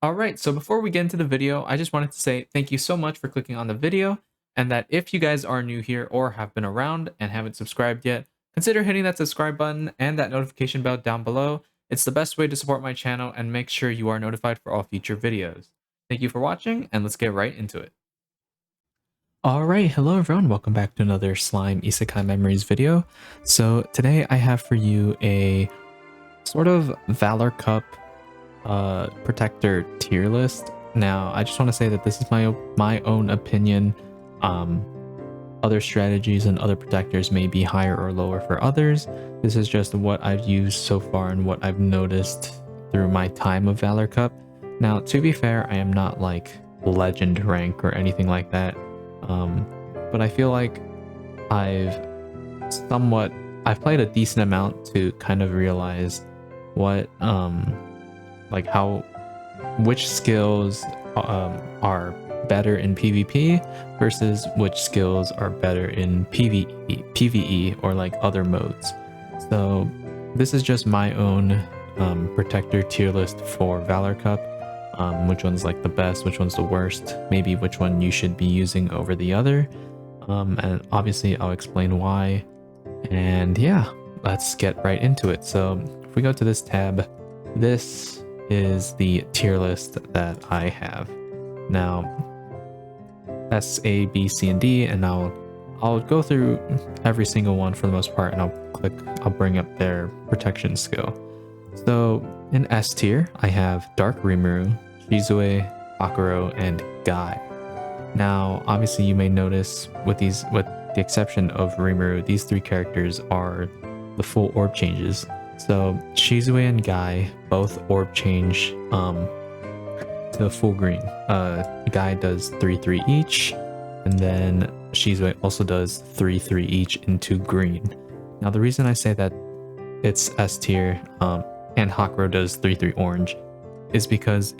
Alright, so before we get into the video, I just wanted to say thank you so much for clicking on the video, and that if you guys are new here or have been around and haven't subscribed yet, consider hitting that subscribe button and that notification bell down below. It's the best way to support my channel and make sure you are notified for all future videos. Thank you for watching, and let's get right into it. Alright, hello everyone, welcome back to another Slime Isekai Memories video. So today I have for you a sort of Valor Cup protector tier list. Now I just want to say that this is my own opinion. Other strategies and other protectors may be higher or lower for others. This is just what I've used so far and what I've noticed through my time of Valor Cup. Now, to be fair, I am not like legend rank or anything like that, but I feel like I've I've played a decent amount to kind of realize what like which skills are better in PvP versus which skills are better in PvE or like other modes. So this is just my own protector tier list for Valor Cup. Which one's like the best, which one's the worst, maybe which one you should be using over the other. And obviously I'll explain why. And yeah, let's get right into it. So if we go to this tab, this is the tier list that I have. Now, S, A, B, C, and D, and I'll go through every single one for the most part, and I'll bring up their protection skill. So in S tier, I have Dark Rimuru, Shizue, Akuro, and Guy. Now, obviously you may notice with the exception of Rimuru, these three characters are the full orb changes. So Shizue and Guy both orb change to full green. Guy does 3/3 each, and then Shizue also does 3/3 each into green. Now the reason I say that it's S tier and Hakuro does 3/3 orange is because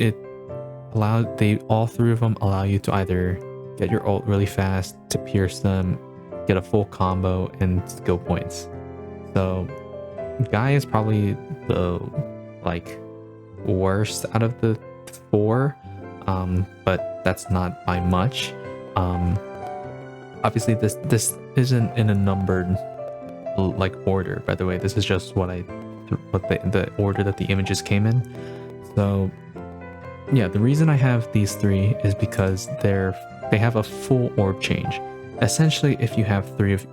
all three of them allow you to either get your ult really fast, to pierce them, get a full combo, and skill points. So Guy is probably the like worst out of the four, but that's not by much. Obviously this isn't in a numbered like order, by the way. This is just what the order that the images came in. So yeah, the reason I have these three is because they have a full orb change. Essentially, if you have three of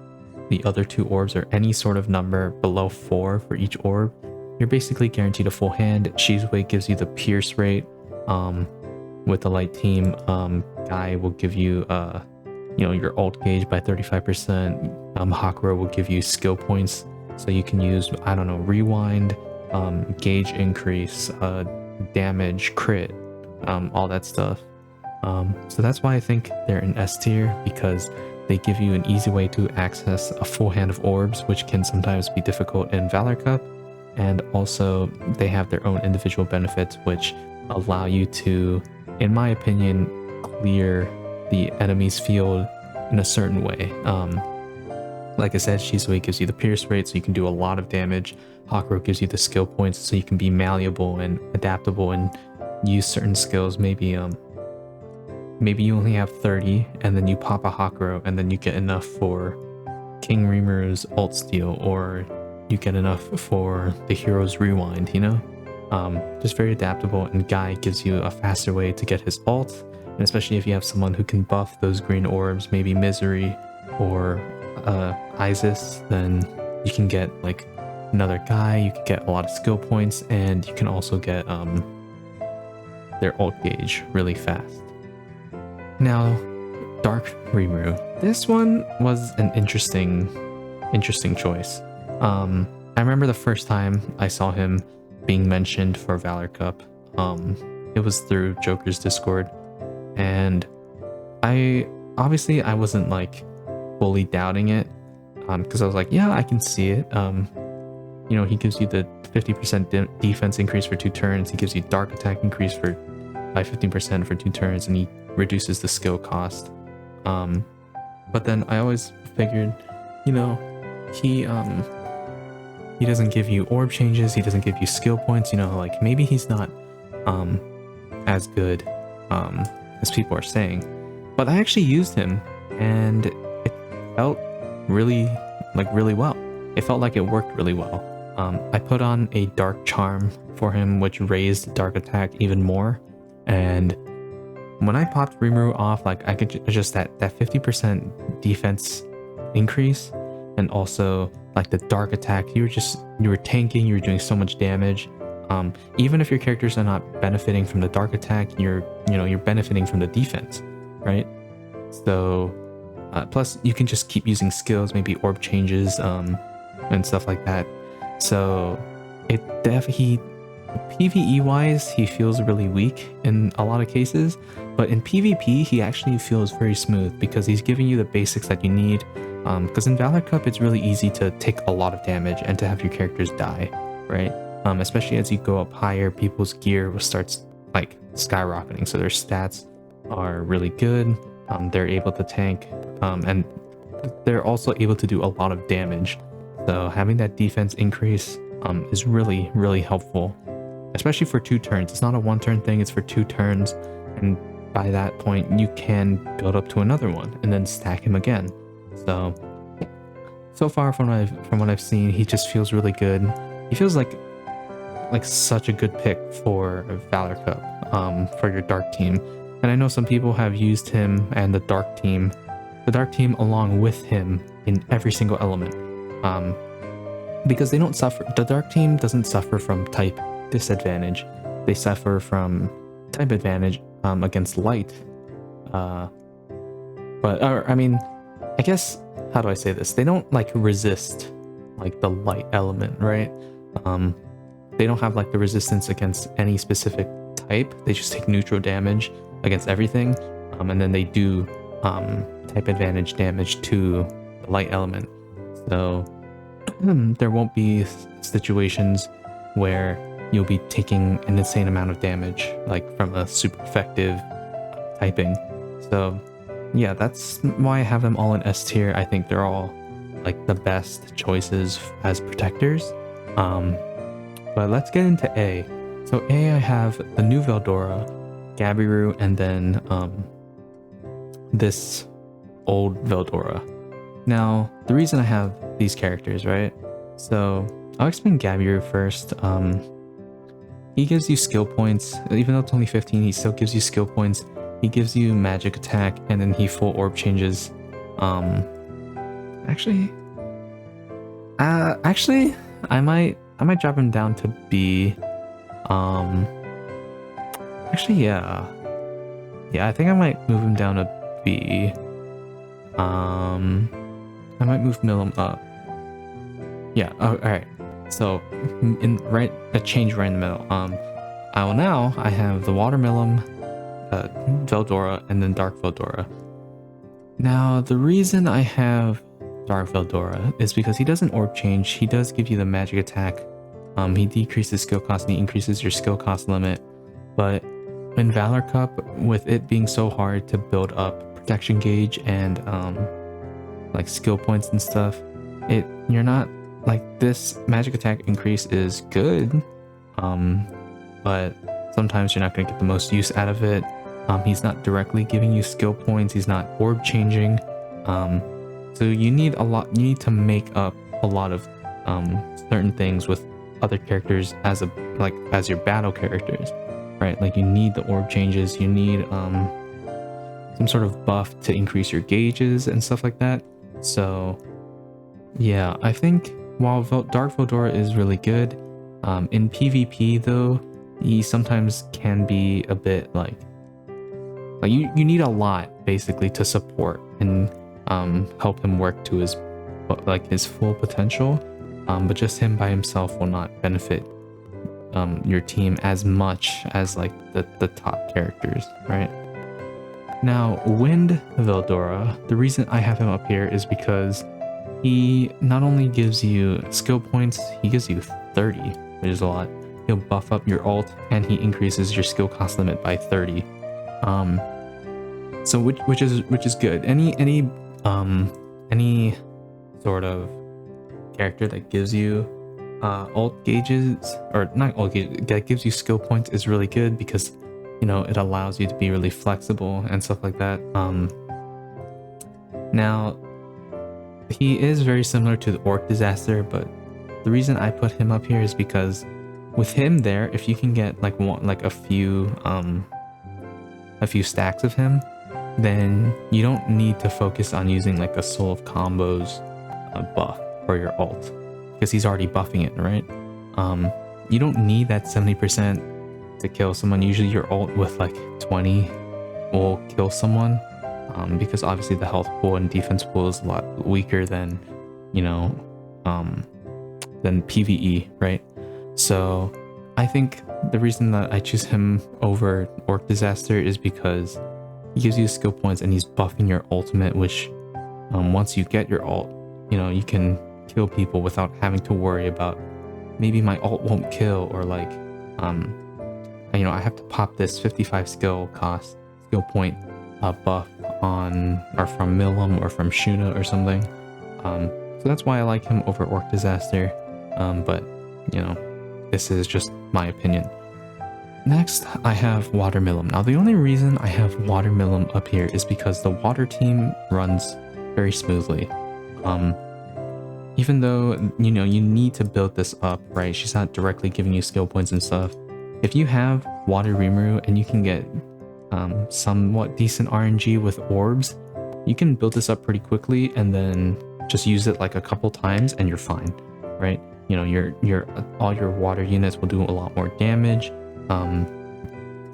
the other two orbs or any sort of number below 4 for each orb, you're basically guaranteed a full hand. Shizue gives you the pierce rate with the light team. Guy will give you your ult gauge by 35%. Hakuro will give you skill points, so you can use, I don't know, rewind, gauge increase, damage, crit, all that stuff. So that's why I think they're in S tier, because they give you an easy way to access a full hand of orbs, which can sometimes be difficult in Valor Cup. And also they have their own individual benefits, which allow you to, in my opinion, clear the enemy's field in a certain way. Like I said, Shizue gives you the pierce rate, so you can do a lot of damage. Hakuro gives you the skill points, so you can be malleable and adaptable and use certain skills. Maybe you only have 30, and then you pop a Hakuro, and then you get enough for King Rimuru's ult steal, or you get enough for the hero's rewind, just very adaptable. And Guy gives you a faster way to get his ult, and especially if you have someone who can buff those green orbs, maybe Misery or Isis, then you can get like another Guy. You can get a lot of skill points, and you can also get their ult gauge really fast. Now, Dark Rimuru. This one was an interesting choice. I remember the first time I saw him being mentioned for Valor Cup. It was through Joker's Discord, and I wasn't like fully doubting it, because I was like, yeah, I can see it. He gives you the 50% defense increase for 2 turns. He gives you dark attack increase by 15% for 2 turns, and he reduces the skill cost. But then I always figured, he doesn't give you orb changes, he doesn't give you skill points, like maybe he's not as good as people are saying. But I actually used him, and it felt really well. It felt like it worked really well. I put on a dark charm for him, which raised dark attack even more. And when I popped Rimuru off, like I could just that 50% defense increase, and also like the dark attack. You were tanking. You were doing so much damage. Even if your characters are not benefiting from the dark attack, you're benefiting from the defense, right? So plus you can just keep using skills, maybe orb changes, and stuff like that. So it definitely, PvE wise, he feels really weak in a lot of cases, but in PvP he actually feels very smooth because he's giving you the basics that you need. Because in Valor Cup it's really easy to take a lot of damage and to have your characters die, right? Especially as you go up higher, people's gear will start like skyrocketing, so their stats are really good. They're able to tank, and they're also able to do a lot of damage. So having that defense increase is really helpful, especially for 2 turns. It's not a 1-turn thing, it's for 2 turns, and by that point you can build up to another one and then stack him again. So far from what I've seen, he just feels really good. He feels like such a good pick for Valor Cup, for your dark team. And I know some people have used him and the dark team along with him in every single element, because they don't suffer. The dark team doesn't suffer from type disadvantage. They suffer from type advantage against light. I mean, I guess, how do I say this? They don't like resist like the light element, right? They don't have like the resistance against any specific type. They just take neutral damage against everything, and then they do type advantage damage to the light element. So there won't be situations where you'll be taking an insane amount of damage like from a super effective typing. So yeah, that's why I have them all in S tier. I think they're all like the best choices as protectors. But let's get into A. So A, I have the new Veldora, Gabiru, and then this old Veldora. Now, the reason I have these characters, right? So I'll explain Gabiru first. He gives you skill points. Even though it's only 15, he still gives you skill points. He gives you magic attack, and then he full orb changes. Actually, I might drop him down to B. Actually, yeah, I think I might move him down to B. I might move Milim up. Yeah. Oh, all right. So a change right in the middle. I have the Water Milim, Veldora, and then Dark Veldora. Now, the reason I have Dark Veldora is because he doesn't orb change. He does give you the magic attack. He decreases skill cost and he increases your skill cost limit. But in Valor Cup, with it being so hard to build up protection gauge and like skill points and stuff, you're not like, this magic attack increase is good, but sometimes you're not going to get the most use out of it. He's not directly giving you skill points. He's not orb changing. So you need to make up a lot of certain things with other characters as your battle characters, right? Like, you need the orb changes. You need some sort of buff to increase your gauges and stuff like that. So yeah, I think while Dark Veldora is really good, in PvP though, he sometimes can be a bit like you need a lot basically to support and help him work to his full potential. But just him by himself will not benefit your team as much as like the top characters, right? Now, Wind Veldora, the reason I have him up here is because he not only gives you skill points, he gives you 30, which is a lot. He'll buff up your ult, and he increases your skill cost limit by 30. So which is good. Any sort of character that gives you ult gauges, or not ult gauges, that gives you skill points is really good, because you know, it allows you to be really flexible and stuff like that. Now he is very similar to the Orc Disaster, but the reason I put him up here is because with him there, if you can get like a few stacks of him, then you don't need to focus on using like a Soul of Combos buff for your ult, because he's already buffing it, right? You don't need that 70% to kill someone. Usually your ult with like 20 will kill someone, because obviously the health pool and defense pool is a lot weaker than, you know, than PvE, right? So I think the reason that I choose him over Orc Disaster is because he gives you skill points and he's buffing your ultimate, which once you get your ult, you know, you can kill people without having to worry about maybe my ult won't kill, or like you know, I have to pop this 55 skill point buff on, or from Milim or from Shuna or something. So that's why I like him over Orc Disaster, but you know, this is just my opinion. Next, I have Water Milim. Now, the only reason I have Water Milim up here is because the water team runs very smoothly. Even though, you know, you need to build this up, right? She's not directly giving you skill points and stuff. If you have Water Rimuru and you can get somewhat decent RNG with orbs, you can build this up pretty quickly and then just use it like a couple times and you're fine, right? You know, all your water units will do a lot more damage.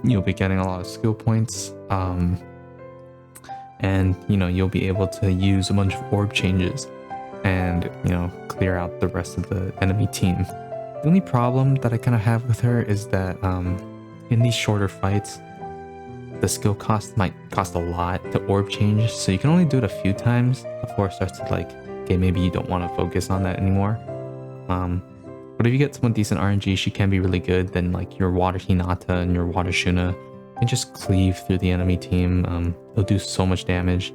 You'll be getting a lot of skill points, and you know, you'll be able to use a bunch of orb changes and, you know, clear out the rest of the enemy team. The only problem that I kind of have with her is that in these shorter fights, the skill cost might cost a lot to orb change, so you can only do it a few times before it starts to like, okay, maybe you don't want to focus on that anymore. But if you get someone decent RNG, she can be really good. Then like your Water Hinata and your Water Shuna can just cleave through the enemy team. It'll do so much damage.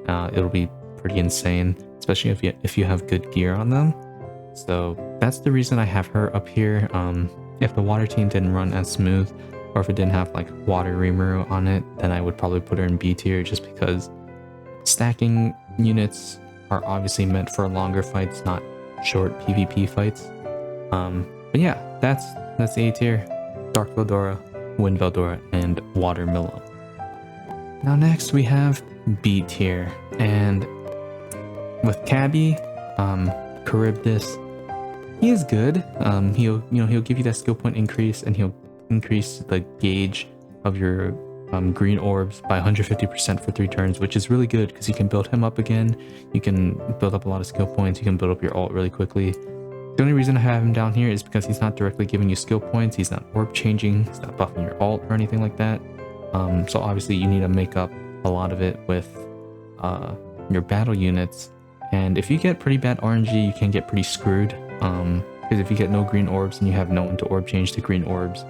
It'll be pretty insane, especially if you have good gear on them. So that's the reason I have her up here. If the water team didn't run as smooth, or if it didn't have like Water Rimuru on it, then I would probably put her in B tier, just because stacking units are obviously meant for longer fights, not short PvP fights. But yeah, that's A tier: Dark Veldora, Wind Veldora, and Water Milim. Now next we have B tier, and with Cabby, Charybdis, he is good. He'll give you that skill point increase, and he'll increase the gauge of your green orbs by 150% for 3 turns, which is really good because you can build him up again. You can build up a lot of skill points. You can build up your ult really quickly. The only reason I have him down here is because he's not directly giving you skill points. He's not orb changing. He's not buffing your ult or anything like that. So obviously you need to make up a lot of it with your battle units. And if you get pretty bad RNG, you can get pretty screwed. Because if you get no green orbs and you have no one to orb change to green orbs,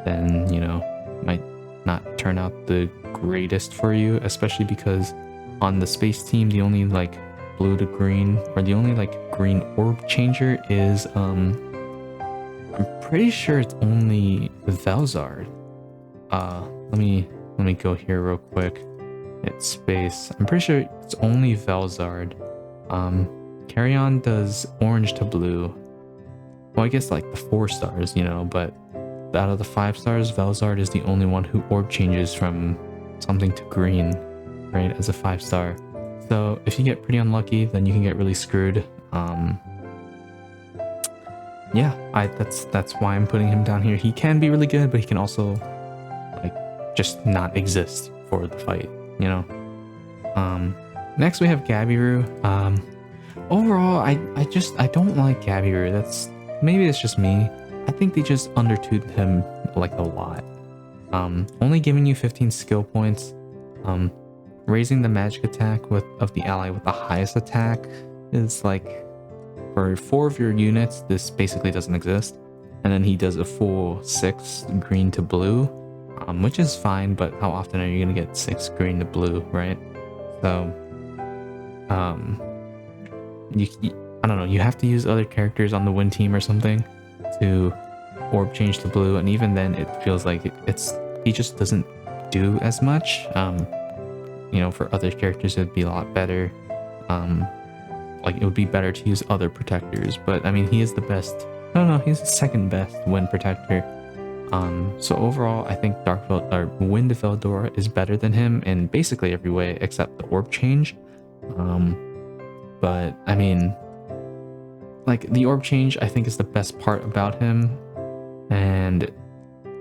then, you know, it might not turn out the greatest for you, especially because on the space team, the only like blue to green, or the only like green orb changer is I'm pretty sure it's only Velzard. Let me go here real quick. It's space. I'm pretty sure it's only Velzard. Carrion does orange to blue. Well, I guess like the 4 stars, you know, but out of the 5 stars, Velzard is the only one who orb changes from something to green, right, as a 5-star. So if you get pretty unlucky, then you can get really screwed. Yeah, that's why I'm putting him down here. He can be really good, but he can also like just not exist for the fight, you know. Next we have Gabiru. Overall, I don't like Gabiru. Maybe it's just me. I think they just undertuned him like a lot. Only giving you 15 skill points, raising the magic attack of the ally with the highest attack is like, for 4 of your units, this basically doesn't exist. And then he does a full 6 green to blue, which is fine, but how often are you gonna get 6 green to blue, right? So, I don't know, you have to use other characters on the win team or something to orb change to blue, and even then it feels like it's he just doesn't do as much. You know, for other characters it'd be a lot better. Like it would be better to use other protectors, but I mean he is the best. I don't know, he's the second best wind protector. So overall I think Wind Veldora is better than him in basically every way except the orb change. But I mean, like the orb change I think is the best part about him, and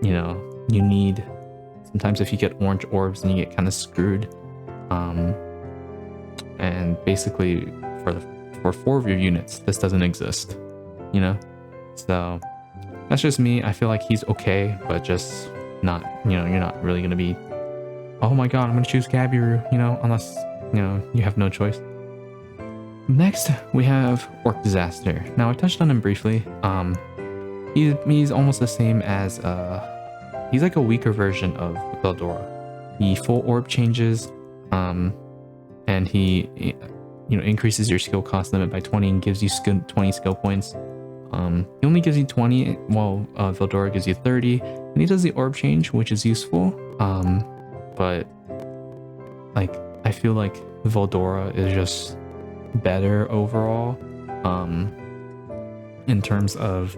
you know, you need sometimes if you get orange orbs then you get kind of screwed. And basically for 4 of your units this doesn't exist, you know. So that's just me. I feel like he's okay, but just not, you know, you're not really gonna be, oh my god, I'm gonna choose Gabiru, you know, unless, you know, you have no choice. Next we have Orc Disaster. Now I touched on him briefly. He's almost the same as he's like a weaker version of Veldora. He full orb changes, and he, you know, increases your skill cost limit by 20 and gives you 20 skill points. He only gives you 20 while Veldora gives you 30, and he does the orb change, which is useful. But like I feel like Veldora is just better overall, in terms of,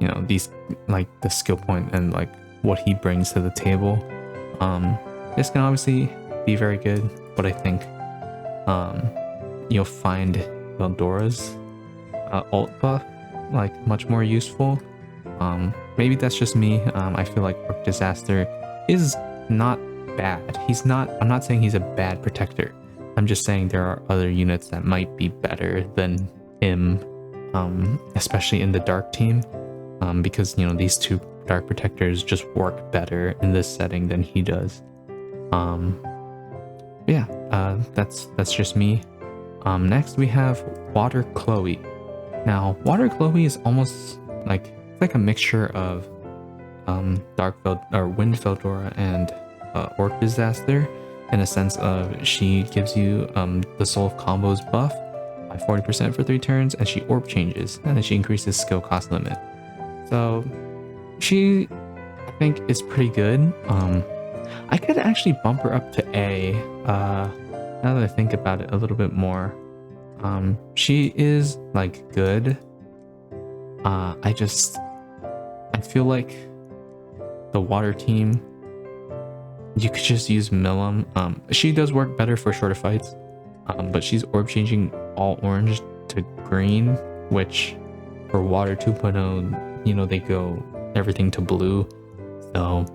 you know, these, like the skill point and like what he brings to the table. This can obviously be very good, but I think you'll find Veldora's ult buff like much more useful. Maybe that's just me. I feel like Orc Disaster is not bad. I'm not saying he's a bad protector. I'm just saying there are other units that might be better than him, especially in the dark team, because, you know, these 2 dark protectors just work better in this setting than he does. Yeah, that's just me. Next we have Water Chloe. Now Water Chloe is almost like, it's like a mixture of Wind Veldora and Orc Disaster, in a sense of she gives you the Soul of Combos buff by 40% for 3 turns, and she orb changes, and then she increases skill cost limit. So she, I think, is pretty good. I could actually bump her up to A, now that I think about it a little bit more. She is like good. I feel like the water team, you could just use Milim. She does work better for shorter fights, but she's orb changing all orange to green, which for water 2.0, you know, they go everything to blue. So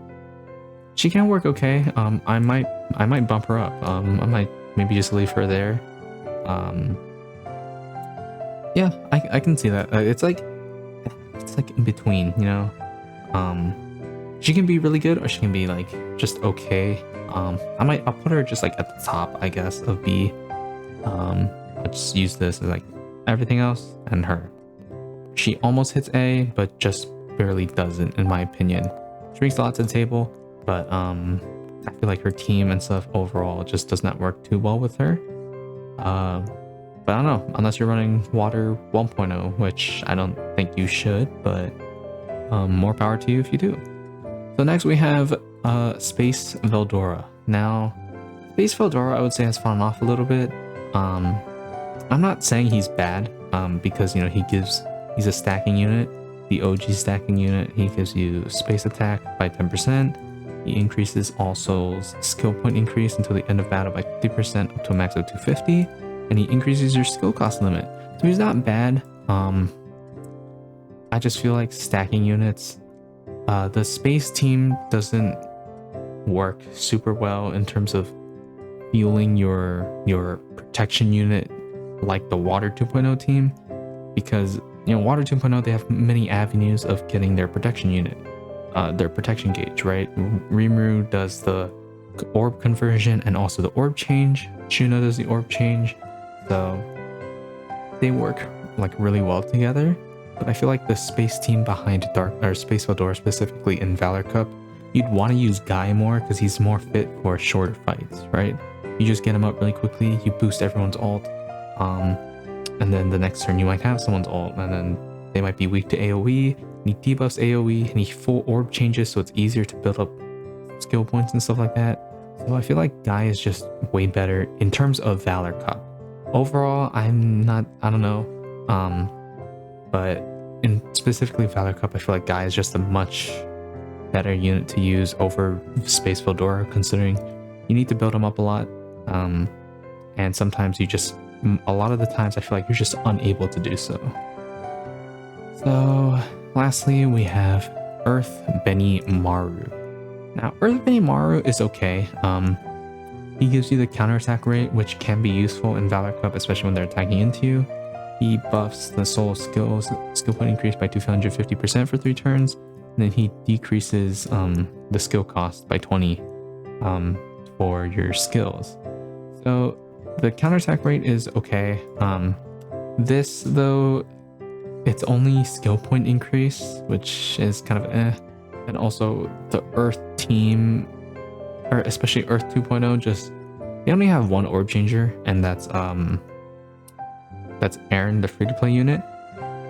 she can work okay. I might bump her up. I might maybe just leave her there. Yeah, I can see that. It's like in between, you know. She can be really good, or she can be like just okay. I'll put her just like at the top, I guess, of B. I'll just use this as like everything else and her. She almost hits A, but just barely doesn't, in my opinion. She brings a lot to the table, but I feel like her team and stuff overall just does not work too well with her. But I don't know, unless you're running Water 1.0, which I don't think you should, but more power to you if you do. So next we have Space Veldora. Now, Space Veldora I would say has fallen off a little bit. I'm not saying he's bad, because, you know, he's a stacking unit, the OG stacking unit. He gives you space attack by 10%. He increases all souls skill point increase until the end of battle by 50% up to a max of 250, and he increases your skill cost limit. So he's not bad. I just feel like stacking units, the space team doesn't work super well in terms of fueling your protection unit like the Water 2.0 team, because, you know, Water 2.0, they have many avenues of getting their protection unit, their protection gauge, right? Rimuru does the orb conversion and also the orb change. Shuna does the orb change, so they work like really well together. But I feel like the space team behind Space Veldora, specifically in Valor Cup, you'd want to use Guy more because he's more fit for shorter fights, right? You just get him up really quickly, you boost everyone's ult, and then the next turn you might have someone's ult, and then they might be weak to AoE, and he debuffs AoE, and he full orb changes, so it's easier to build up skill points and stuff like that. So I feel like Guy is just way better in terms of Valor Cup. Overall, I don't know. But in specifically Valor Cup, I feel like Guy is just a much better unit to use over Space Veldora, considering you need to build him up a lot. And sometimes a lot of the times I feel like you're just unable to do so. So lastly, we have Earth Benny Maru. Now, Earth Benny Maru is okay. He gives you the counterattack rate, which can be useful in Valor Cup, especially when they're attacking into you. He buffs the soul skill point increase by 250% for 3 turns. And then he decreases the skill cost by 20 for your skills. So the counterattack rate is okay. This though, it's only skill point increase, which is kind of eh. And also the Earth team, or especially Earth 2.0, they only have one orb changer, and that's Aaron, the free-to-play unit.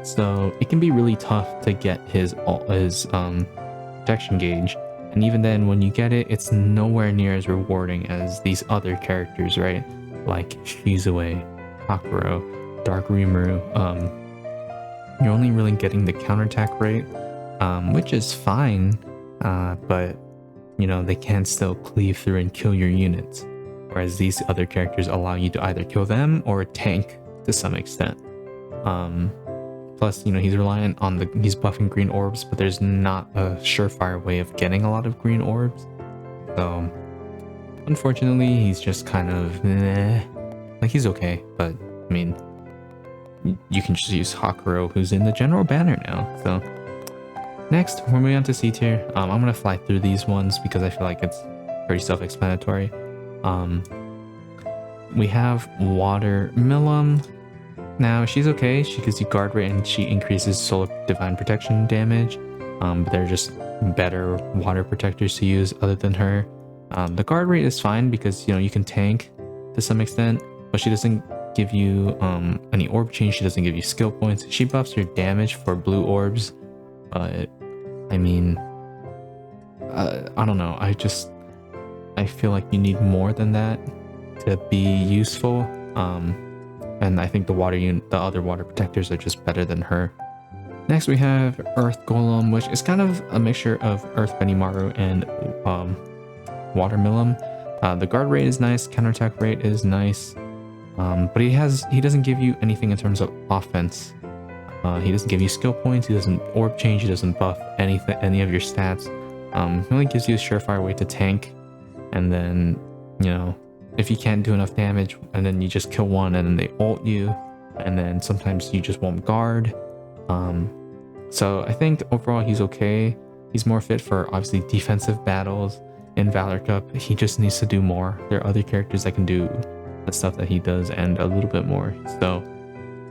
So it can be really tough to get his protection gauge, and even then, when you get it, it's nowhere near as rewarding as these other characters, right? Like Shizue, Hakuro, Dark Rimuru. You're only really getting the counterattack rate, which is fine, but you know, they can still cleave through and kill your units, whereas these other characters allow you to either kill them or tank to some extent. Plus, you know, he's reliant on he's buffing green orbs, but there's not a surefire way of getting a lot of green orbs. So, unfortunately, he's just kind of like, he's okay, but I mean, you can just use Hakuro, who's in the general banner now. So, next, we're moving on to C tier. I'm gonna fly through these ones because I feel like it's pretty self-explanatory. We have Water Millum. Now, she's okay. She gives you guard rate and she increases soul divine protection damage. But they're just better water protectors to use other than her. The guard rate is fine because, you know, you can tank to some extent, but she doesn't give you any orb change. She doesn't give you skill points. She buffs your damage for blue orbs, but I mean, I don't know. I feel like you need more than that to be useful. And I think the other water protectors are just better than her. Next we have Earth Golem, which is kind of a mixture of Earth Benimaru and Water Millum. The guard rate is nice, counterattack rate is nice, but he doesn't give you anything in terms of offense. He doesn't give you skill points, he doesn't orb change, he doesn't buff any of your stats. He only gives you a surefire way to tank, and then, you know, if you can't do enough damage and then you just kill one and then they ult you, and then sometimes you just won't guard. So I think overall he's okay. He's more fit for obviously defensive battles in Valor Cup. He just needs to do more. There are other characters that can do the stuff that he does and a little bit more. So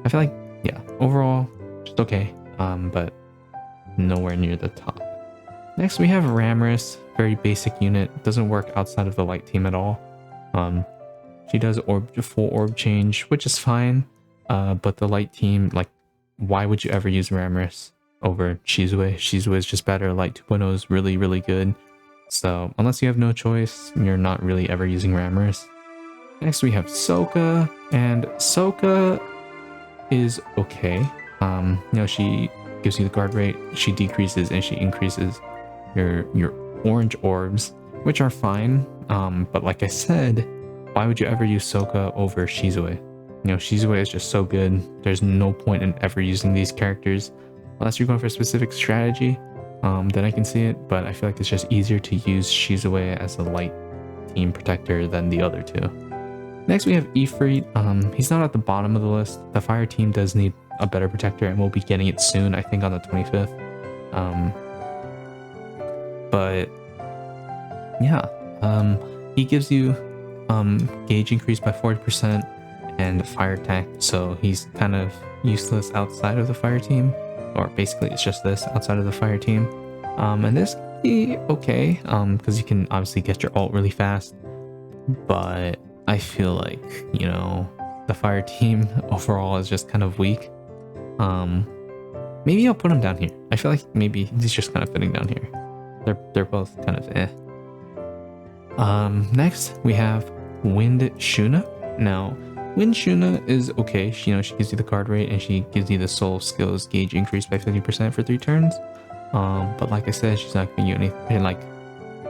I feel like, yeah, overall just okay, but nowhere near the top. Next we have Ramrus, very basic unit, doesn't work outside of the light team at all. She does full orb change, which is fine, but the light team, like, why would you ever use Ramrus over Shizue? Shizue is just better. Light 2.0 is really, really good. So unless you have no choice, you're not really ever using Ramrus. Next we have Soka, and Soka is okay. You know, she gives you the guard rate, she decreases and she increases your orange orbs, which are fine. But like I said, why would you ever use Soka over Shizue? You know, Shizue is just so good. There's no point in ever using these characters unless you're going for a specific strategy. Then I can see it, but I feel like it's just easier to use Shizue as a light team protector than the other two. Next we have Ifrit. He's not at the bottom of the list. The fire team does need a better protector, and we'll be getting it soon, I think on the 25th. But yeah, he gives you gauge increase by 40% and fire attack, so he's kind of useless outside of the fire team, or basically it's just this outside of the fire team. And this can be okay, because you can obviously get your ult really fast, but I feel like, you know, the fire team overall is just kind of weak. Maybe I'll put him down here. I feel like maybe he's just kind of fitting down here. They're both kind of eh. Next we have Wind Shuna. Now, Wind Shuna is okay. She gives you the card rate and she gives you the soul skills gauge increase by 50% for 3 turns. But like I said, she's not giving you anything like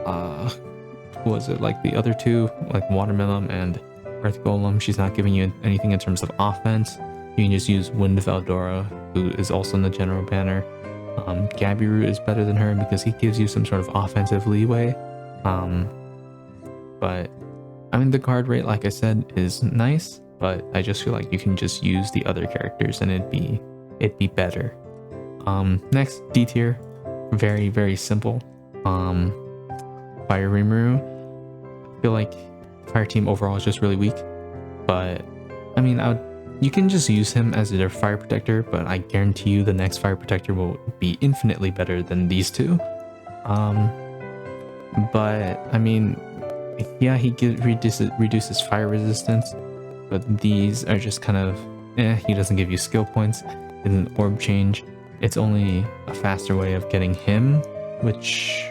what was it, like the other two, like Watermelon and Earth Golem. She's not giving you anything in terms of offense. You can just use Wind of Eldora, who is also in the general banner. Gabiru is better than her because he gives you some sort of offensive leeway. But I mean, the card rate, like I said, is nice, but I just feel like you can just use the other characters and it'd be better. Next, D tier, very, very simple. Fire Rimuru. I feel like Fire Team overall is just really weak, but I mean, you can just use him as their Fire Protector, but I guarantee you the next Fire Protector will be infinitely better than these two. But I mean, yeah, he reduces fire resistance, but these are just kind of he doesn't give you skill points. In an orb change, it's only a faster way of getting him, which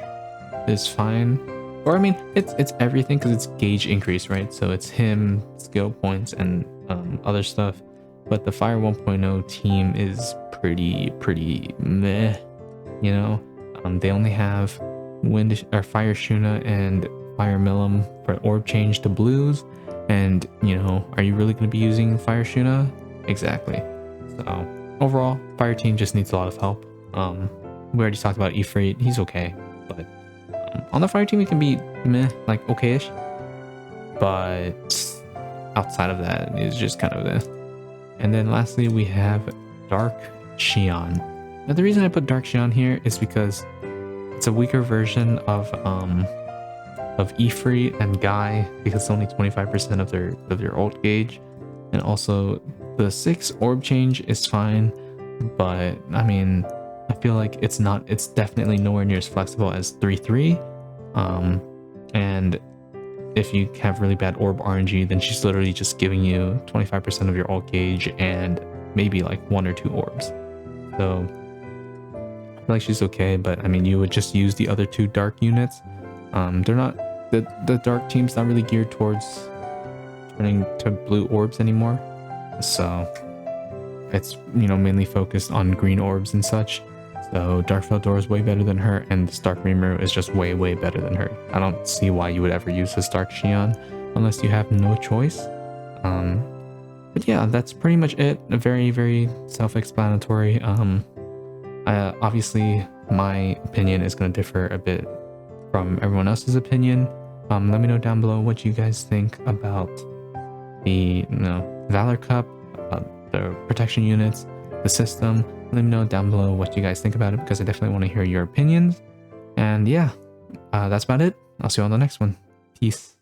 is fine. Or I mean, it's everything because it's gauge increase, right? So it's him, skill points, and other stuff. But the Fire 1.0 team is pretty meh, you know. They only have Wind or Fire Shuna and Fire Millum for orb change to blues, and are you really going to be using Fire Shuna? Exactly. So overall, Fire Team just needs a lot of help. We already talked about Ifrit. He's okay, but on the Fire Team he can be meh, like okay-ish, but outside of that it's just kind of this. And then lastly we have Dark Xion. Now the reason I put Dark Xion here is because it's a weaker version of Ifrit and Guy, because it's only 25% of their ult gauge, and also the 6 orb change is fine, but I mean, I feel like it's definitely nowhere near as flexible as 3-3. And if you have really bad orb RNG, then she's literally just giving you 25% of your ult gauge and maybe like 1 or 2 orbs. So I feel like she's okay, but I mean, you would just use the other 2 dark units. They're not, the dark team's not really geared towards turning to blue orbs anymore, so it's mainly focused on green orbs and such. So Dark Veldora is way better than her, and this Dark Rimuru is just way better than her. I don't see why you would ever use this Dark Xion unless you have no choice. But yeah, that's pretty much it. Very self-explanatory. Obviously my opinion is going to differ a bit from everyone else's opinion. Let me know down below what you guys think about the Valor Cup, the protection units, the system. Let me know down below what you guys think about it, because I definitely want to hear your opinions. And yeah, that's about it. I'll see you on the next one. Peace.